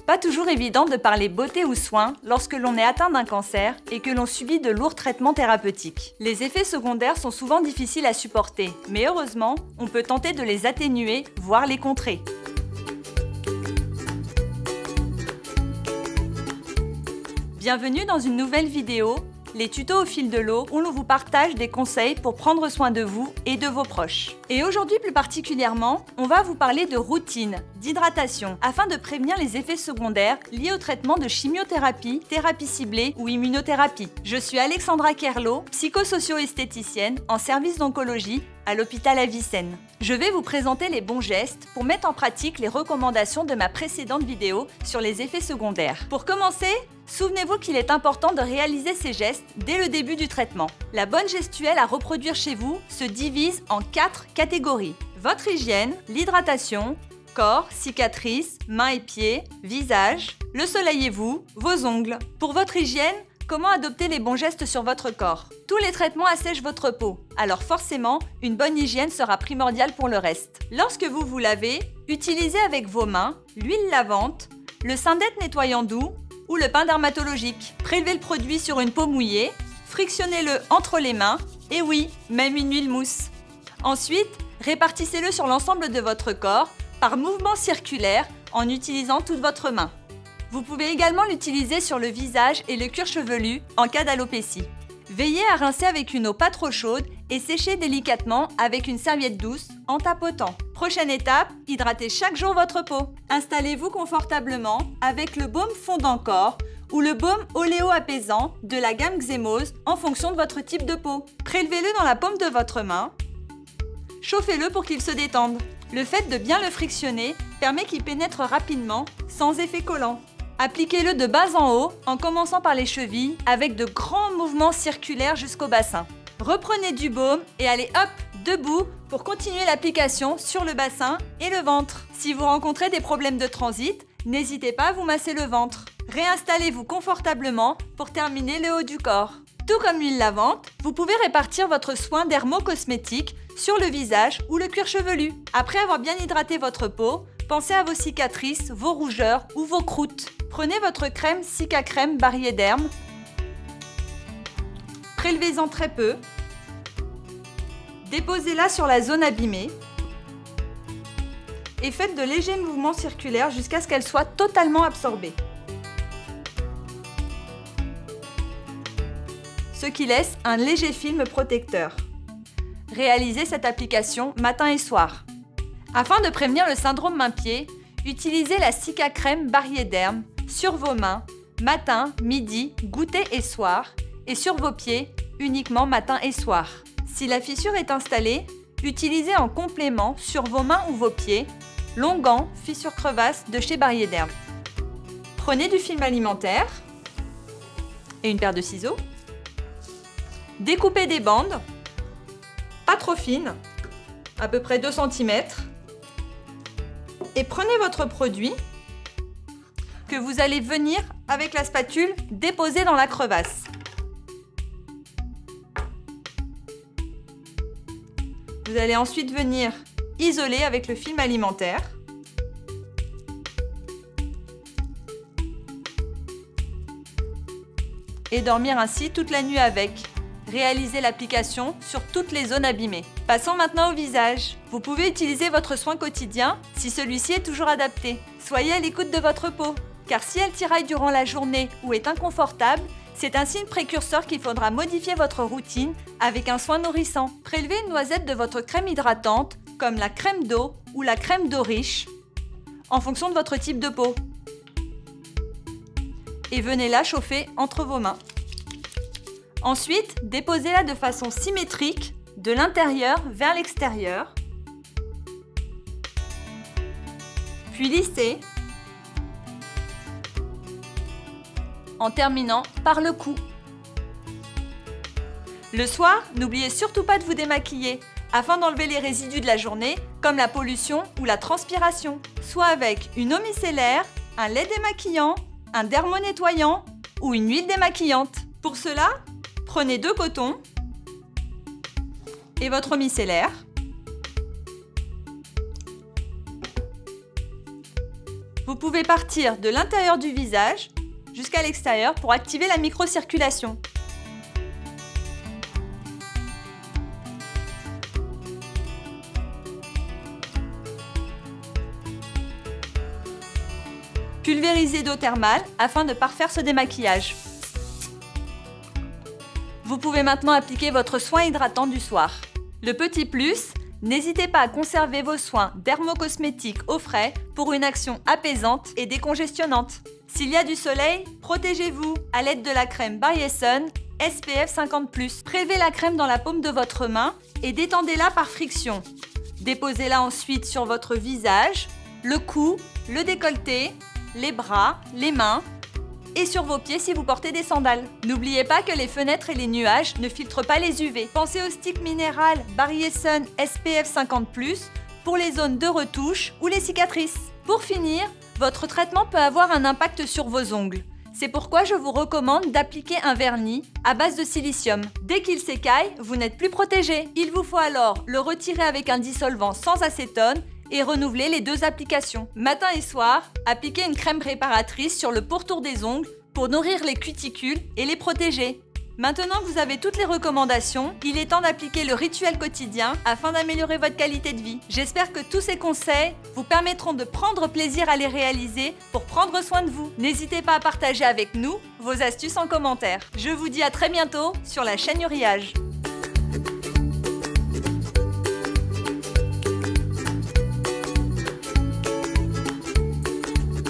Pas toujours évident de parler beauté ou soins lorsque l'on est atteint d'un cancer et que l'on subit de lourds traitements thérapeutiques. Les effets secondaires sont souvent difficiles à supporter, mais heureusement, on peut tenter de les atténuer, voire les contrer. Bienvenue dans une nouvelle vidéo, les tutos au fil de l'eau, où l'on vous partage des conseils pour prendre soin de vous et de vos proches. Et aujourd'hui plus particulièrement, on va vous parler de routine, d'hydratation, afin de prévenir les effets secondaires liés au traitement de chimiothérapie, thérapie ciblée ou immunothérapie. Je suis Alexandra Kerlo, psychosocio-esthéticienne en service d'oncologie à l'hôpital Avicenne. Je vais vous présenter les bons gestes pour mettre en pratique les recommandations de ma précédente vidéo sur les effets secondaires. Pour commencer, souvenez-vous qu'il est important de réaliser ces gestes dès le début du traitement. La bonne gestuelle à reproduire chez vous se divise en 4 catégories. Votre hygiène, l'hydratation, corps, cicatrices, mains et pieds, visage, le soleil et vous, vos ongles. Pour votre hygiène, comment adopter les bons gestes sur votre corps? Tous les traitements assèchent votre peau, alors forcément, une bonne hygiène sera primordiale pour le reste. Lorsque vous vous lavez, utilisez avec vos mains l'huile lavante, le Syndète nettoyant doux ou le pain dermatologique. Prélevez le produit sur une peau mouillée, frictionnez-le entre les mains, et oui, même une huile mousse. Ensuite, répartissez-le sur l'ensemble de votre corps par mouvement circulaire en utilisant toute votre main. Vous pouvez également l'utiliser sur le visage et le cuir chevelu en cas d'alopécie. Veillez à rincer avec une eau pas trop chaude et sécher délicatement avec une serviette douce en tapotant. Prochaine étape, hydratez chaque jour votre peau. Installez-vous confortablement avec le baume fondant corps ou le baume oléo-apaisant de la gamme Xémose en fonction de votre type de peau. Prélevez-le dans la paume de votre main. Chauffez-le pour qu'il se détende. Le fait de bien le frictionner permet qu'il pénètre rapidement sans effet collant. Appliquez-le de bas en haut en commençant par les chevilles avec de grands mouvements circulaires jusqu'au bassin. Reprenez du baume et allez hop, debout pour continuer l'application sur le bassin et le ventre. Si vous rencontrez des problèmes de transit, n'hésitez pas à vous masser le ventre. Réinstallez-vous confortablement pour terminer le haut du corps. Tout comme l'huile lavante, vous pouvez répartir votre soin dermocosmétique sur le visage ou le cuir chevelu. Après avoir bien hydraté votre peau, pensez à vos cicatrices, vos rougeurs ou vos croûtes. Prenez votre crème Cica-Crème Barriederm. Prélevez-en très peu. Déposez-la sur la zone abîmée. Et faites de légers mouvements circulaires jusqu'à ce qu'elle soit totalement absorbée. Ce qui laisse un léger film protecteur. Réalisez cette application matin et soir. Afin de prévenir le syndrome main-pied, utilisez la Cica-Crème Barriederm sur vos mains, matin, midi, goûter et soir, et sur vos pieds, uniquement matin et soir. Si la fissure est installée, utilisez en complément sur vos mains ou vos pieds l'onguent fissure crevasse de chez Barriederm. Prenez du film alimentaire et une paire de ciseaux. Découpez des bandes, pas trop fines, à peu près 2 cm. Et prenez votre produit que vous allez venir, avec la spatule, déposer dans la crevasse. Vous allez ensuite venir isoler avec le film alimentaire. Et dormir ainsi toute la nuit avec. Réalisez l'application sur toutes les zones abîmées. Passons maintenant au visage. Vous pouvez utiliser votre soin quotidien si celui-ci est toujours adapté. Soyez à l'écoute de votre peau, car si elle tiraille durant la journée ou est inconfortable, c'est un signe précurseur qu'il faudra modifier votre routine avec un soin nourrissant. Prélevez une noisette de votre crème hydratante, comme la crème d'eau ou la crème d'eau riche, en fonction de votre type de peau. Et venez la chauffer entre vos mains. Ensuite, déposez-la de façon symétrique de l'intérieur vers l'extérieur. Puis lissez. En terminant par le cou. Le soir, n'oubliez surtout pas de vous démaquiller afin d'enlever les résidus de la journée comme la pollution ou la transpiration, soit avec une eau micellaire, un lait démaquillant, un dermonettoyant ou une huile démaquillante. Pour cela, prenez 2 cotons et votre micellaire. Vous pouvez partir de l'intérieur du visage jusqu'à l'extérieur pour activer la microcirculation. Pulvérisez d'eau thermale afin de parfaire ce démaquillage. Vous pouvez maintenant appliquer votre soin hydratant du soir. Le petit plus, n'hésitez pas à conserver vos soins dermocosmétiques au frais pour une action apaisante et décongestionnante. S'il y a du soleil, protégez-vous à l'aide de la crème Barrier Sun SPF 50+. Prélevez la crème dans la paume de votre main et détendez-la par friction. Déposez-la ensuite sur votre visage, le cou, le décolleté, les bras, les mains et sur vos pieds si vous portez des sandales. N'oubliez pas que les fenêtres et les nuages ne filtrent pas les UV. Pensez au stick minéral Barrier Sun SPF 50+, pour les zones de retouche ou les cicatrices. Pour finir, votre traitement peut avoir un impact sur vos ongles. C'est pourquoi je vous recommande d'appliquer un vernis à base de silicium. Dès qu'il s'écaille, vous n'êtes plus protégé. Il vous faut alors le retirer avec un dissolvant sans acétone et renouveler les 2 applications. Matin et soir, appliquez une crème réparatrice sur le pourtour des ongles pour nourrir les cuticules et les protéger. Maintenant que vous avez toutes les recommandations, il est temps d'appliquer le rituel quotidien afin d'améliorer votre qualité de vie. J'espère que tous ces conseils vous permettront de prendre plaisir à les réaliser pour prendre soin de vous. N'hésitez pas à partager avec nous vos astuces en commentaire. Je vous dis à très bientôt sur la chaîne Uriage.